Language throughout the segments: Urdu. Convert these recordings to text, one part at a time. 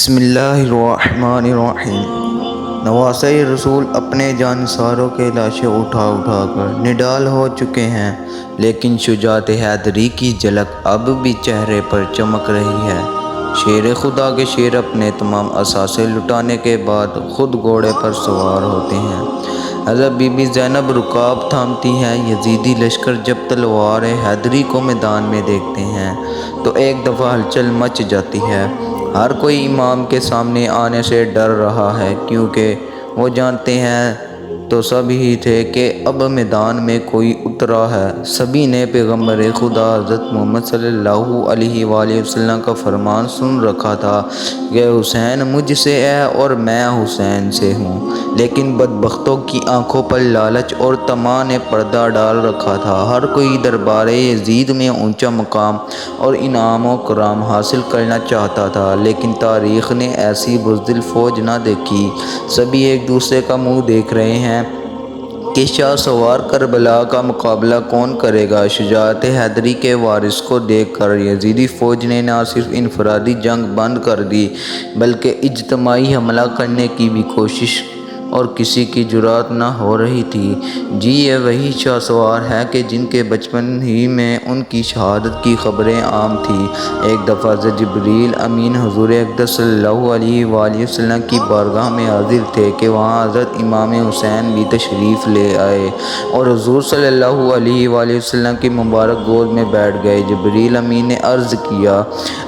بسم اللہ الرحمن الرحیم۔ نواسۂ رسول اپنے جانثاروں کے لاشیں اٹھا کر نڈال ہو چکے ہیں، لیکن شجاعت حیدری کی جھلک اب بھی چہرے پر چمک رہی ہے۔ شیر خدا کے شیر اپنے تمام اثاثے لٹانے کے بعد خود گھوڑے پر سوار ہوتے ہیں۔ حضرت بی بی زینب رکاب تھامتی ہیں۔ یزیدی لشکر جب تلوار حیدری کو میدان میں دیکھتے ہیں تو ایک دفعہ ہلچل مچ جاتی ہے۔ ہر کوئی امام کے سامنے آنے سے ڈر رہا ہے، کیونکہ وہ جانتے ہیں تو سب ہی تھے کہ اب میدان میں کوئی اترا ہے۔ سبھی نے پیغمبر خدا حضرت محمد صلی اللہ علیہ وآلہ وسلم کا فرمان سن رکھا تھا کہ حسین مجھ سے ہے اور میں حسین سے ہوں، لیکن بدبختوں کی آنکھوں پر لالچ اور طمع نے پردہ ڈال رکھا تھا۔ ہر کوئی دربار یزید میں اونچا مقام اور انعام و کرام حاصل کرنا چاہتا تھا، لیکن تاریخ نے ایسی بزدل فوج نہ دیکھی۔ سبھی ایک دوسرے کا منہ دیکھ رہے ہیں کہ شاہ سوار کربلا کا مقابلہ کون کرے گا۔ شجاعت حیدری کے وارث کو دیکھ کر یزیدی فوج نے نہ صرف انفرادی جنگ بند کر دی، بلکہ اجتماعی حملہ کرنے کی بھی کوشش اور کسی کی جرأت نہ ہو رہی تھی۔ جی یہ وہی شاہ سوار ہے کہ جن کے بچپن ہی میں ان کی شہادت کی خبریں عام تھیں۔ ایک دفعہ حضرت جبریل امین حضور اقدس صلی اللہ علیہ وآلہ وسلم کی بارگاہ میں حاضر تھے کہ وہاں حضرت امام حسین بھی تشریف لے آئے اور حضور صلی اللہ علیہ وآلہ وسلم کی مبارک گود میں بیٹھ گئے۔ جبریل امین نے عرض کیا،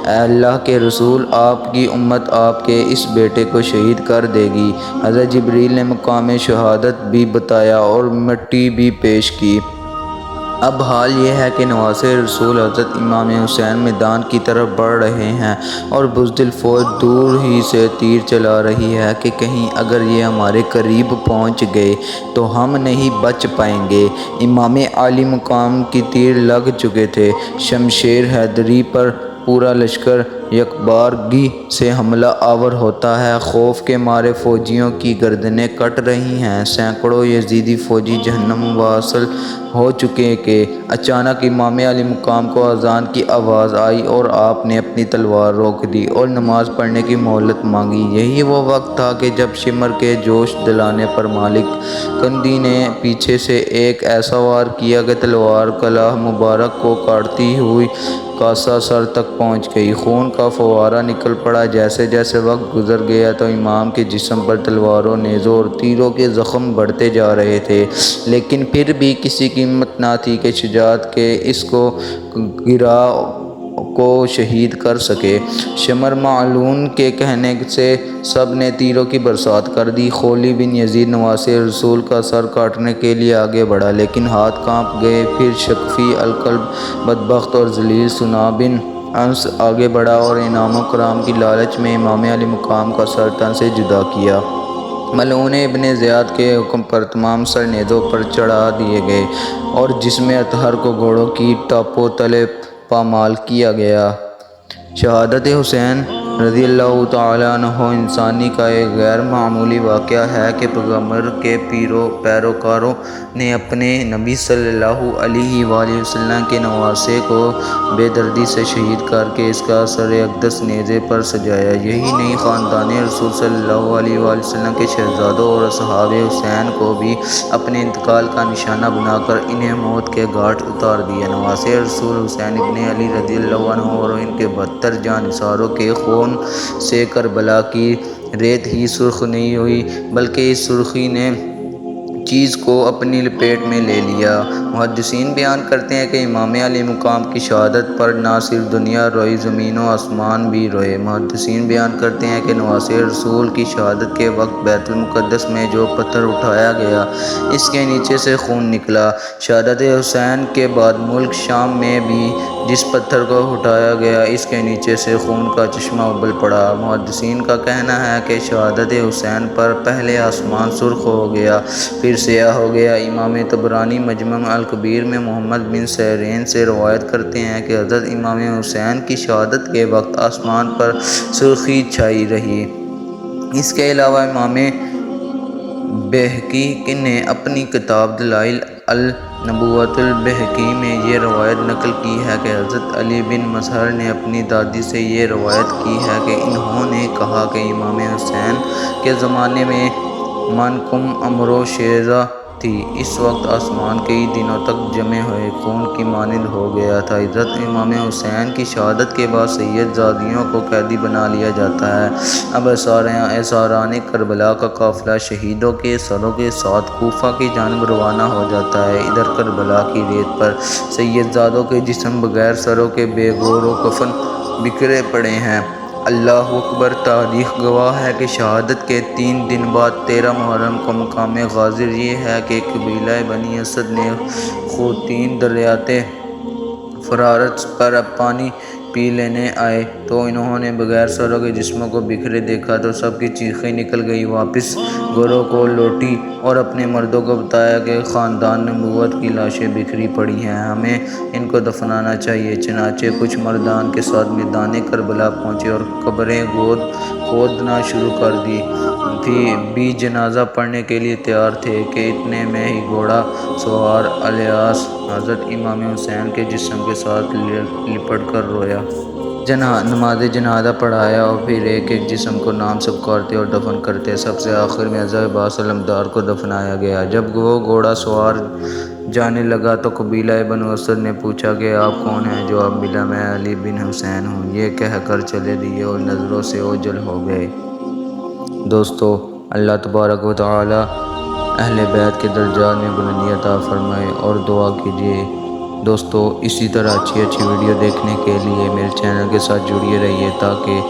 اے اللہ کے رسول، آپ کی امت آپ کے اس بیٹے کو شہید کر دے گی۔ حضرت جبریل نے مقام شہادت بھی بتایا اور مٹی بھی پیش کی۔ اب حال یہ ہے کہ نواسۂ رسول حضرت امام حسین میدان کی طرف بڑھ رہے ہیں اور بزدل فوج دور ہی سے تیر چلا رہی ہے کہ کہیں اگر یہ ہمارے قریب پہنچ گئے تو ہم نہیں بچ پائیں گے۔ امام عالی مقام کی تیر لگ چکے تھے۔ شمشیر حیدری پر پورا لشکر یکبارگی سے حملہ آور ہوتا ہے۔ خوف کے مارے فوجیوں کی گردنیں کٹ رہی ہیں۔ سینکڑوں یزیدی فوجی جہنم واصل ہو چکے کہ اچانک امام علی مقام کو اذان کی آواز آئی اور آپ نے اپنی تلوار روک دی اور نماز پڑھنے کی مہلت مانگی۔ یہی وہ وقت تھا کہ جب شمر کے جوش دلانے پر مالک کندی نے پیچھے سے ایک ایسا وار کیا کہ تلوار کلہہ مبارک کو کاٹتی ہوئی کاسہ سر تک پہنچ گئی۔ خون کا فوارہ نکل پڑا۔ جیسے جیسے وقت گزر گیا تو امام کے جسم پر تلواروں، نیزوں اور تیروں کے زخم بڑھتے جا رہے تھے، لیکن پھر بھی کسی کی ہمت نہ تھی کہ شجاعت کے اس گراں کو شہید کر سکے۔ شمر معلون کے کہنے سے سب نے تیروں کی برسات کر دی۔ خولی بن یزید نواسۂ رسول کا سر کاٹنے کے لیے آگے بڑھا، لیکن ہاتھ کانپ گئے۔ پھر شکفی القلب بدبخت اور ذلیل سنا بن انس آگے بڑھا اور انعام و کرام کی لالچ میں امام علی مقام کا سر تن سے جدا کیا۔ ملعون ابن زیاد کے حکم پر تمام سر نیزوں پر چڑھا دیے گئے اور جسم اطہر کو گھوڑوں کی ٹاپوں تلے پامال کیا گیا۔ شہادت حسین رضی اللہ تعالیٰ عنہ انسانی کا ایک غیر معمولی واقعہ ہے کہ پیغمبر کے پیروکاروں نے اپنے نبی صلی اللہ علیہ وآلہ وسلم کے نواسے کو بے دردی سے شہید کر کے اس کا سر اقدس نیزے پر سجایا۔ یہی نہیں، خاندان رسول صلی اللہ علیہ وآلہ وسلم کے شہزادوں اور اصحاب حسین کو بھی اپنے انتقال کا نشانہ بنا کر انہیں موت کے گھاٹ اتار دیا۔ نواسۂ رسول حسین ابن علی رضی اللہ عنہ اور ان کے 72 جانثاروں کے خون سے کربلا کی ریت ہی سرخ نہیں ہوئی، بلکہ اس سرخی نے چیز کو اپنی لپیٹ میں لے لیا۔ محدثین بیان کرتے ہیں کہ امام علی مقام کی شہادت پر نہ صرف دنیا روئی، زمین و آسمان بھی روئے۔ محدثین بیان کرتے ہیں کہ نواسۂ رسول کی شہادت کے وقت بیت المقدس میں جو پتھر اٹھایا گیا، اس کے نیچے سے خون نکلا۔ شہادت حسین کے بعد ملک شام میں بھی جس پتھر کو اٹھایا گیا، اس کے نیچے سے خون کا چشمہ ابل پڑا۔ محدثین کا کہنا ہے کہ شہادت حسین پر پہلے آسمان سرخ ہو گیا، پھر سیاہ ہو گیا۔ امام طبرانی معجم الکبیر میں محمد بن سیرین سے روایت کرتے ہیں کہ حضرت امام حسین کی شہادت کے وقت آسمان پر سرخی چھائی رہی۔ اس کے علاوہ امام بہقی نے اپنی کتاب دلائل النبوۃ البہقی میں یہ روایت نقل کی ہے کہ حضرت علی بن مظہر نے اپنی دادی سے یہ روایت کی ہے کہ انہوں نے کہا کہ امام حسین کے زمانے میں من کم امر و شیزہ تھی، اس وقت آسمان کئی دنوں تک جمے ہوئے خون کی مانند ہو گیا تھا۔ حضرت امام حسین کی شہادت کے بعد سید زادیوں کو قیدی بنا لیا جاتا ہے۔ اب اساران کربلا کا قافلہ شہیدوں کے سروں کے ساتھ کوفہ کی جانب روانہ ہو جاتا ہے۔ ادھر کربلا کی ریت پر سید زادوں کے جسم بغیر سروں کے بے گور و کفن بکھرے پڑے ہیں۔ اللہ اکبر! تاریخ گواہ ہے کہ شہادت کے 3 دن بعد 13 محرم کو مقام غازر یہ ہے کہ قبیلہ بنی اسد نے خواتین دریائے فرات پر پانی پی لینے آئے تو انہوں نے بغیر سروں کے جسموں کو بکھرے دیکھا تو سب کی چیخیں نکل گئیں۔ واپس گھروں کو لوٹی اور اپنے مردوں کو بتایا کہ خاندان نبوت کی لاشیں بکھری پڑی ہیں، ہمیں ان کو دفنانا چاہیے۔ چنانچہ کچھ مردان کے ساتھ میدان کربلا پہنچے اور قبریں کھودنا شروع کر دی بھی جنازہ پڑھنے کے لیے تیار تھے کہ اتنے میں ہی گھوڑا سوار الیاس حضرت امام حسین کے جسم کے ساتھ لپٹ کر رویا۔ نماز جنازہ پڑھایا اور پھر ایک ایک جسم کو نام سے پکارتے اور دفن کرتے۔ سب سے آخر میں حضرت عباس علمدار کو دفنایا گیا۔ جب وہ گھوڑا سوار جانے لگا تو قبیلہ بنو اسد نے پوچھا کہ آپ کون ہیں؟ جواب ملا، میں علی بن حسین ہوں۔ یہ کہہ کر چلے دیے اور نظروں سے اوجھل ہو گئے۔ دوستو، اللہ تبارک و تعالی اہل بیت کے درجات میں بلندی عطا فرمائے اور دعا کیجیے۔ دوستو، اسی طرح اچھی ویڈیو دیکھنے کے لیے میرے چینل کے ساتھ جڑیے رہیے تاکہ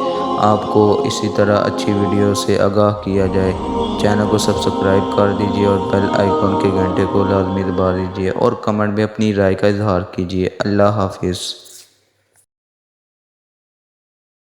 آپ کو اسی طرح اچھی ویڈیو سے آگاہ کیا جائے۔ چینل کو سبسکرائب کر دیجیے اور بیل آئیکن کے گھنٹے کو لازمی دبا دیجیے اور کمنٹ میں اپنی رائے کا اظہار کیجیے۔ اللہ حافظ۔